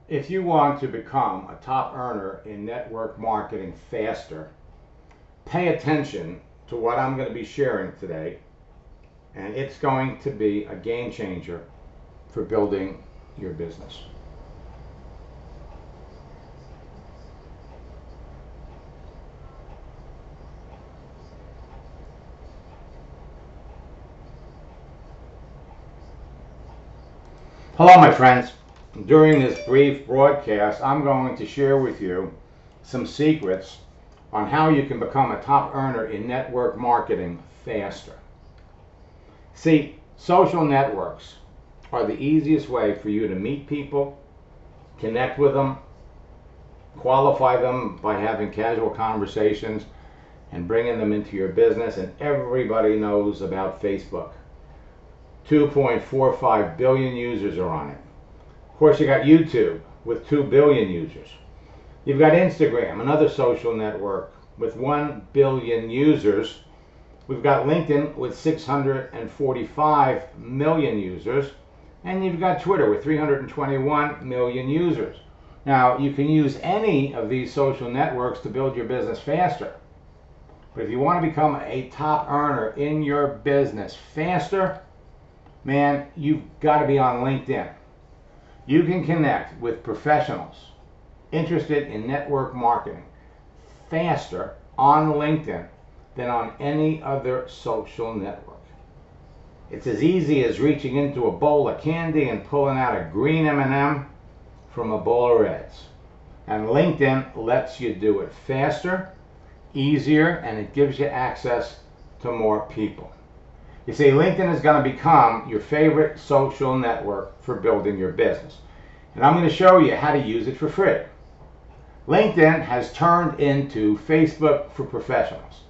If you want to become a top earner in network marketing faster, pay attention to what I'm going to be sharing today, and it's going to be a game changer for building your business. Hello, my friends. During this brief broadcast, I'm going to share with you some secrets on how you can become a top earner in network marketing faster. See, social networks are the easiest way for you to meet people, connect with them, qualify them by having casual conversations, and bringing them into your business. And everybody knows about Facebook. 2.45 billion users are on it. Of course, you got YouTube with 2 billion users. You've got Instagram, another social network with 1 billion users. We've got LinkedIn with 645 million users. And you've got Twitter with 321 million users. Now, you can use any of these social networks to build your business faster. But if you want to become a top earner in your business faster, man, you've got to be on LinkedIn. You can connect with professionals interested in network marketing faster on LinkedIn than on any other social network. It's as easy as reaching into a bowl of candy and pulling out a green M&M from a bowl of Reds. And LinkedIn lets you do it faster, easier, and it gives you access to more people. You see, LinkedIn is going to become your favorite social network for building your business. And I'm going to show you how to use it for free. LinkedIn has turned into Facebook for professionals.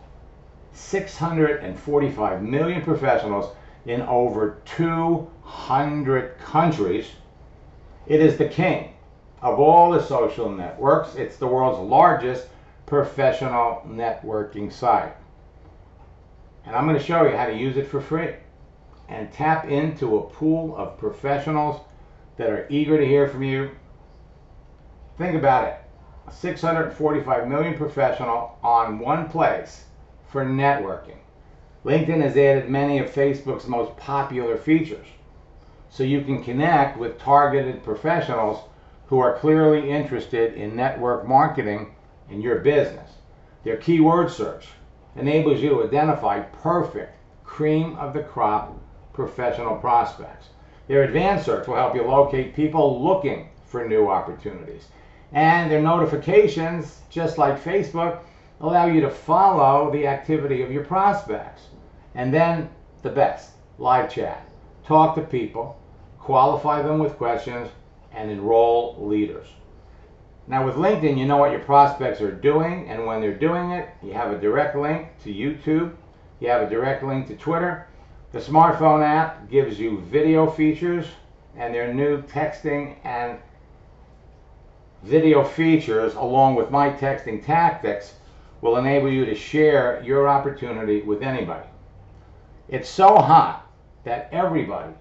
645 million professionals in over 200 countries. It is the king of all the social networks. It's the world's largest professional networking site. And I'm going to show you how to use it for free and tap into a pool of professionals that are eager to hear from you. Think about it. 645 million professional on one place for networking. LinkedIn has added many of Facebook's most popular features, so you can connect with targeted professionals who are clearly interested in network marketing in your business. Their keyword search enables you to identify perfect cream of the crop professional prospects. Their advanced search will help you locate people looking for new opportunities. And their notifications, just like Facebook, allow you to follow the activity of your prospects. And then the best, live chat. Talk to people, qualify them with questions, and enroll leaders. Now with LinkedIn, you know what your prospects are doing, and when they're doing it, you have a direct link to YouTube, you have a direct link to Twitter. The smartphone app gives you video features, and their new texting and video features, along with my texting tactics, will enable you to share your opportunity with anybody. It's so hot that everybody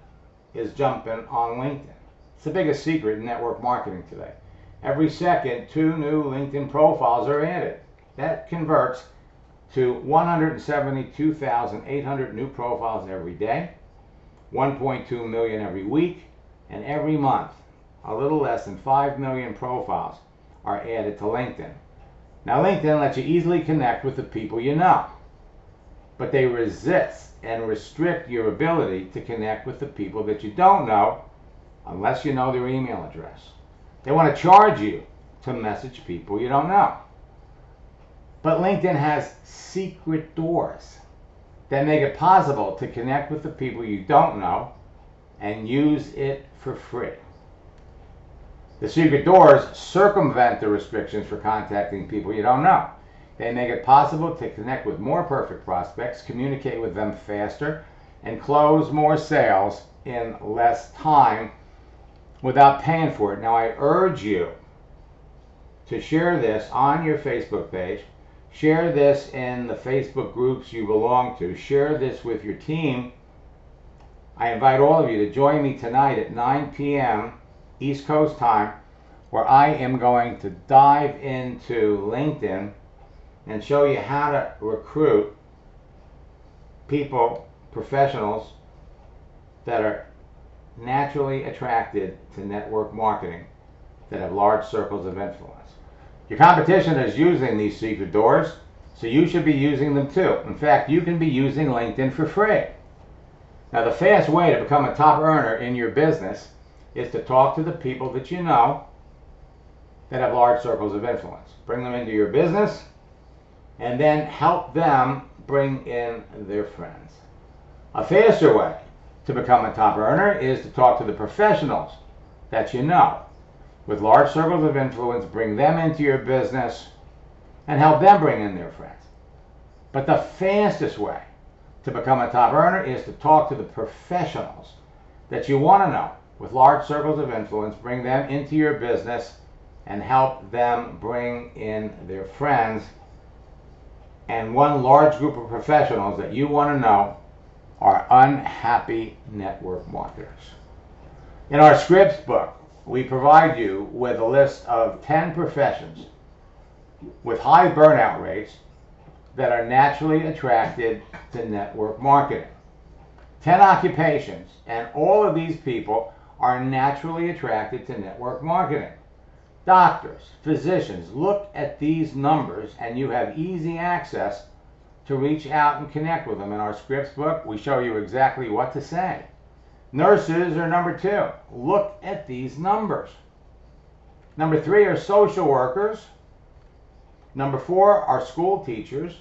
is jumping on LinkedIn. It's the biggest secret in network marketing today. Every second, 2 new LinkedIn profiles are added. That converts to 172,800 new profiles every day, 1.2 million every week, and every month, a little less than 5 million profiles are added to LinkedIn. Now, LinkedIn lets you easily connect with the people you know, but they resist and restrict your ability to connect with the people that you don't know unless you know their email address. They want to charge you to message people you don't know. But LinkedIn has secret doors that make it possible to connect with the people you don't know and use it for free. The secret doors circumvent the restrictions for contacting people you don't know. They make it possible to connect with more perfect prospects, communicate with them faster, and close more sales in less time without paying for it. Now, I urge you to share this on your Facebook page. Share this in the Facebook groups you belong to. Share this with your team. I invite all of you to join me tonight at 9 p.m. East Coast time, where I am going to dive into LinkedIn and show you how to recruit people, professionals that are naturally attracted to network marketing, that have large circles of influence. Your competition is using these secret doors, so you should be using them too. In fact, you can be using LinkedIn for free. Now, the fast way to become a top earner in your business is to talk to the people that you know that have large circles of influence. Bring them into your business and then help them bring in their friends. A faster way to become a top earner is to talk to the professionals that you know with large circles of influence, bring them into your business and help them bring in their friends. But the fastest way to become a top earner is to talk to the professionals that you want to know with large circles of influence, bring them into your business and help them bring in their friends. And one large group of professionals that you want to know are unhappy network marketers. In our scripts book, we provide you with a list of 10 professions with high burnout rates that are naturally attracted to network marketing. 10 occupations, and all of these people are naturally attracted to network marketing. Doctors, physicians, look at these numbers and you have easy access to reach out and connect with them. In our scripts book, we show you exactly what to say. Nurses are number 2. Look at these numbers. Number 3 are social workers. Number 4 are school teachers.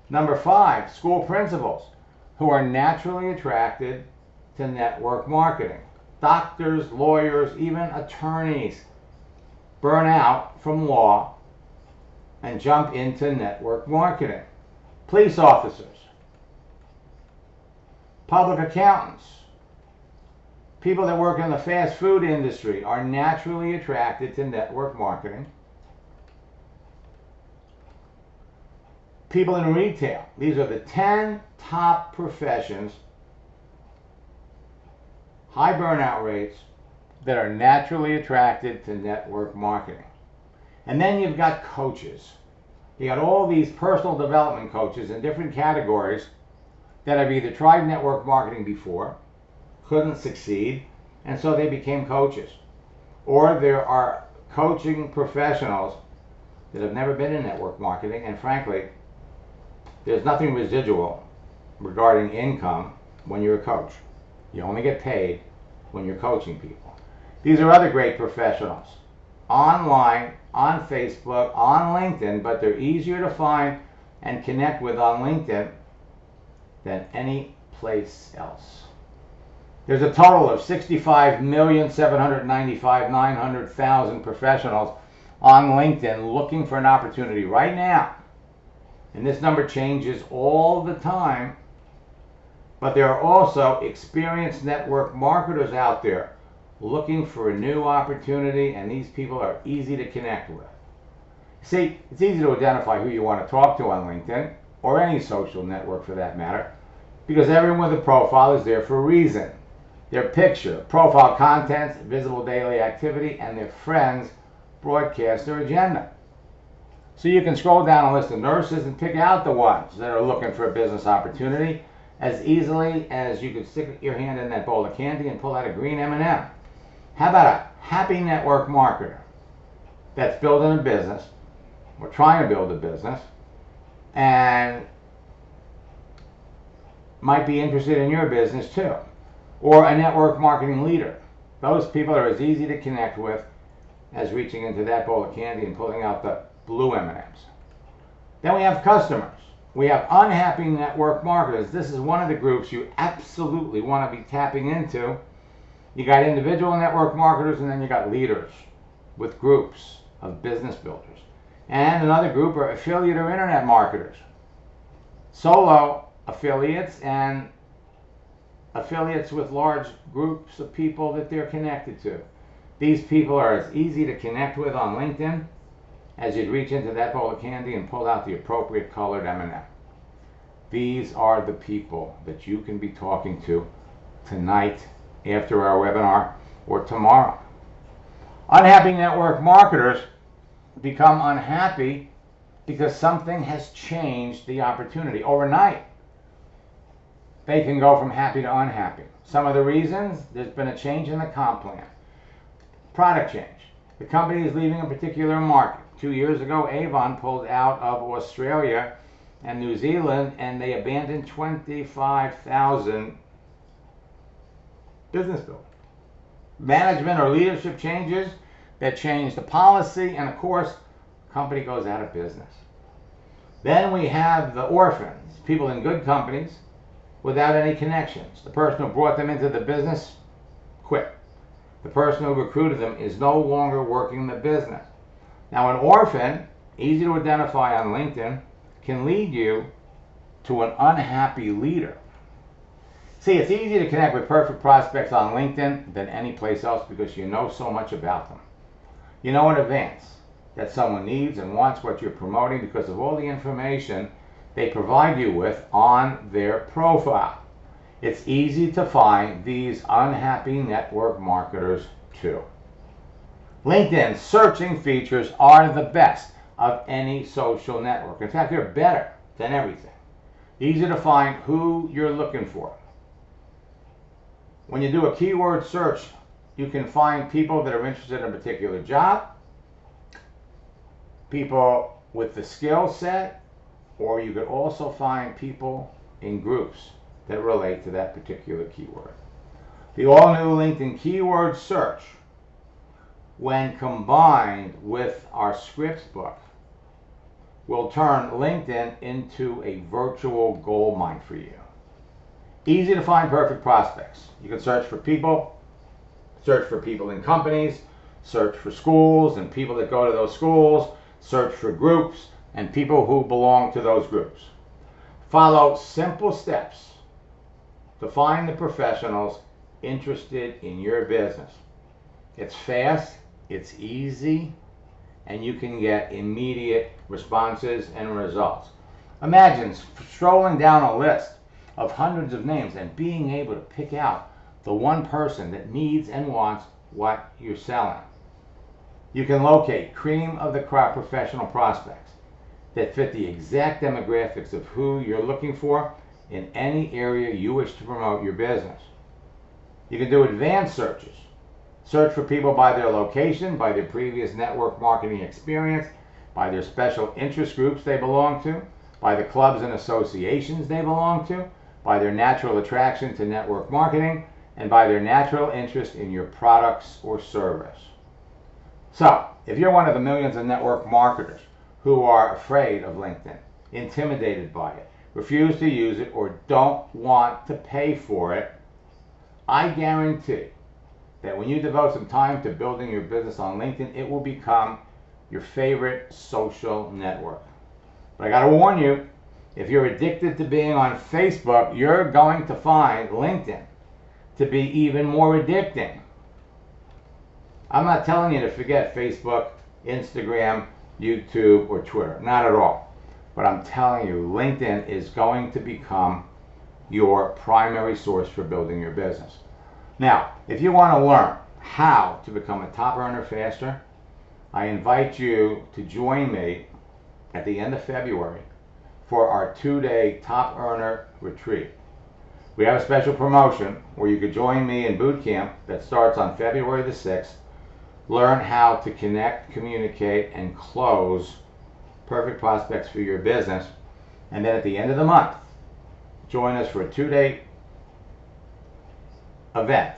Number 5, school principals, who are naturally attracted to network marketing. Doctors, lawyers, even attorneys burn out from law and jump into network marketing. Police officers, public accountants, people that work in the fast food industry are naturally attracted to network marketing. People in retail, these are the 10 top professions, high burnout rates, that are naturally attracted to network marketing. And then you've got coaches. You got all these personal development coaches in different categories that have either tried network marketing before, couldn't succeed, and so they became coaches. Or there are coaching professionals that have never been in network marketing, and frankly, there's nothing residual regarding income when you're a coach. You only get paid when you're coaching people. These are other great professionals online, on Facebook, on LinkedIn, but they're easier to find and connect with on LinkedIn than any place else. There's a total of 65,795,900,000 professionals on LinkedIn looking for an opportunity right now. And this number changes all the time. But there are also experienced network marketers out there looking for a new opportunity, and these people are easy to connect with. See, it's easy to identify who you want to talk to on LinkedIn, or any social network for that matter, because everyone with a profile is there for a reason. Their picture, profile contents, visible daily activity, and their friends broadcast their agenda. So you can scroll down a list of nurses and pick out the ones that are looking for a business opportunity as easily as you could stick your hand in that bowl of candy and pull out a green M&M. How about a happy network marketer that's building a business, or trying to build a business, and might be interested in your business too? Or a network marketing leader. Those people are as easy to connect with as reaching into that bowl of candy and pulling out the blue M&Ms. Then we have customers. We have unhappy network marketers. This is one of the groups you absolutely want to be tapping into. You got individual network marketers, and then you got leaders with groups of business builders. And another group are affiliate or internet marketers. Solo affiliates and affiliates with large groups of people that they're connected to. These people are as easy to connect with on LinkedIn as you'd reach into that bowl of candy and pull out the appropriate colored M&M. These are the people that you can be talking to tonight after our webinar, or tomorrow. Unhappy network marketers become unhappy because something has changed the opportunity. Overnight, they can go from happy to unhappy. Some of the reasons: there's been a change in the comp plan. Product change. The company is leaving a particular market. 2 years ago, Avon pulled out of Australia and New Zealand, and they abandoned 25,000 business buildings. Management or leadership changes that change the policy, and of course, the company goes out of business. Then we have the orphans, people in good companies without any connections. The person who brought them into the business quit. The person who recruited them is no longer working the business. Now, an orphan, easy to identify on LinkedIn, can lead you to an unhappy leader. See, it's easy to connect with perfect prospects on LinkedIn than any place else because you know so much about them. You know in advance that someone needs and wants what you're promoting because of all the information they provide you with on their profile. It's easy to find these unhappy network marketers too. LinkedIn searching features are the best of any social network. In fact, they're better than everything. Easy to find who you're looking for. When you do a keyword search, you can find people that are interested in a particular job, people with the skill set, or you could also find people in groups that relate to that particular keyword. The all-new LinkedIn keyword search, when combined with our scripts book, will turn LinkedIn into a virtual gold mine for you. Easy to find perfect prospects. You can search for people in companies, search for schools and people that go to those schools, search for groups and people who belong to those groups. Follow simple steps to find the professionals interested in your business. It's fast, it's easy, and you can get immediate responses and results. Imagine strolling down a list of hundreds of names and being able to pick out the one person that needs and wants what you're selling. You can locate cream of the crop professional prospects that fit the exact demographics of who you're looking for in any area you wish to promote your business. You can do advanced searches. Search for people by their location, by their previous network marketing experience, by their special interest groups they belong to, by the clubs and associations they belong to, by their natural attraction to network marketing, and by their natural interest in your products or service. So, if you're one of the millions of network marketers who are afraid of LinkedIn, intimidated by it, refuse to use it, or don't want to pay for it, I guarantee that when you devote some time to building your business on LinkedIn, it will become your favorite social network. But I gotta warn you, if you're addicted to being on Facebook, you're going to find LinkedIn to be even more addicting. I'm not telling you to forget Facebook, Instagram, YouTube, or Twitter. Not at all. But I'm telling you, LinkedIn is going to become your primary source for building your business. Now, if you want to learn how to become a top earner faster, I invite you to join me at the end of February for our 2-day Top Earner Retreat. We have a special promotion where you could join me in boot camp that starts on February the 6th. Learn how to connect, communicate, and close perfect prospects for your business. And then at the end of the month, join us for a 2-day event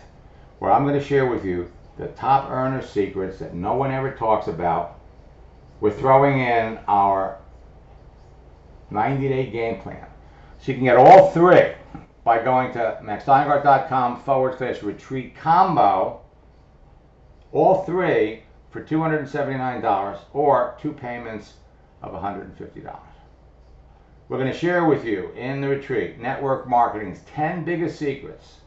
where I'm going to share with you the top earner secrets that no one ever talks about. We're throwing in our 90-day game plan. So you can get all three by going to maxsteingart.com/retreat combo, all three for $279 or 2 payments of $150. We're going to share with you in the retreat network marketing's 10 biggest secrets,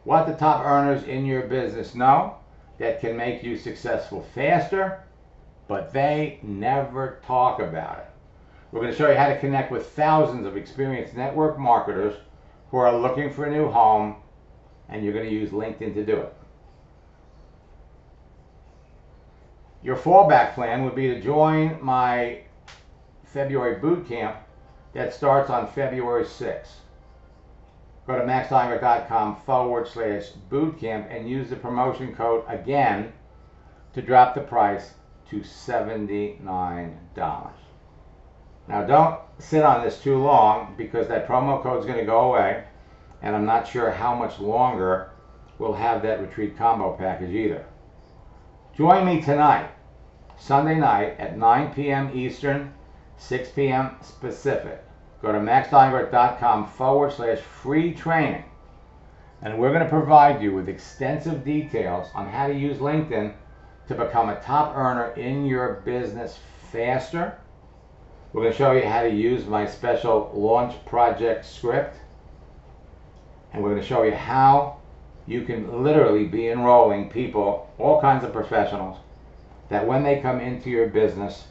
what the top earners in your business know that can make you successful faster, but they never talk about it. We're going to show you how to connect with thousands of experienced network marketers who are looking for a new home, and you're going to use LinkedIn to do it. Your fallback plan would be to join my February boot camp that starts on February 6th. Go to maxsteingart.com/bootcamp and use the promotion code again to drop the price to $79. Now don't sit on this too long because that promo code is going to go away, and I'm not sure how much longer we'll have that retreat combo package either. Join me tonight, Sunday night at 9 p.m. Eastern, 6 p.m. Pacific. Go to maxsteingart.com/free training, and we're going to provide you with extensive details on how to use LinkedIn to become a top earner in your business faster. We're going to show you how to use my special launch project script, and we're going to show you how you can literally be enrolling people, all kinds of professionals, that when they come into your business,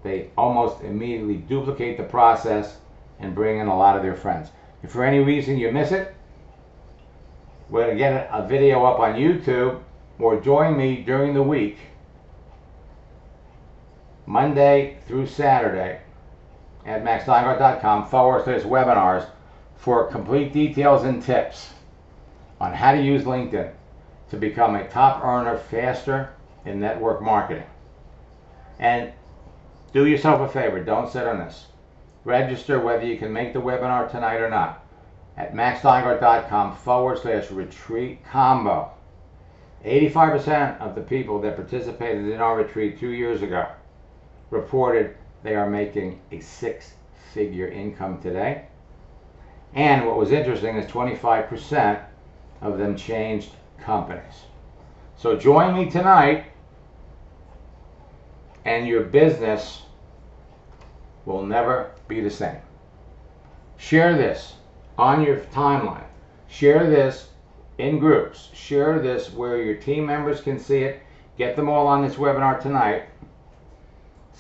they almost immediately duplicate the process and bring in a lot of their friends. If for any reason you miss it, we're going to get a video up on YouTube, or join me during the week, Monday through Saturday, at maxsteingart.com/webinars for complete details and tips on how to use LinkedIn to become a top earner faster in network marketing. And do yourself a favor, don't sit on this. Register whether you can make the webinar tonight or not at maxsteingart.com/retreat combo. 85% of the people that participated in our retreat 2 years ago reported they are making a six-figure income today. And what was interesting is 25% of them changed companies. So join me tonight, and your business will never be the same. Share this on your timeline. Share this in groups. Share this where your team members can see it. Get them all on this webinar tonight.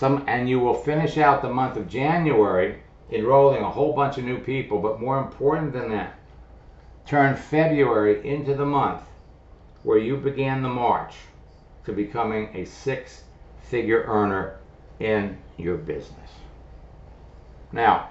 And you will finish out the month of January enrolling a whole bunch of new people, but more important than that, turn February into the month where you began the march to becoming a six-figure earner in your business. Now,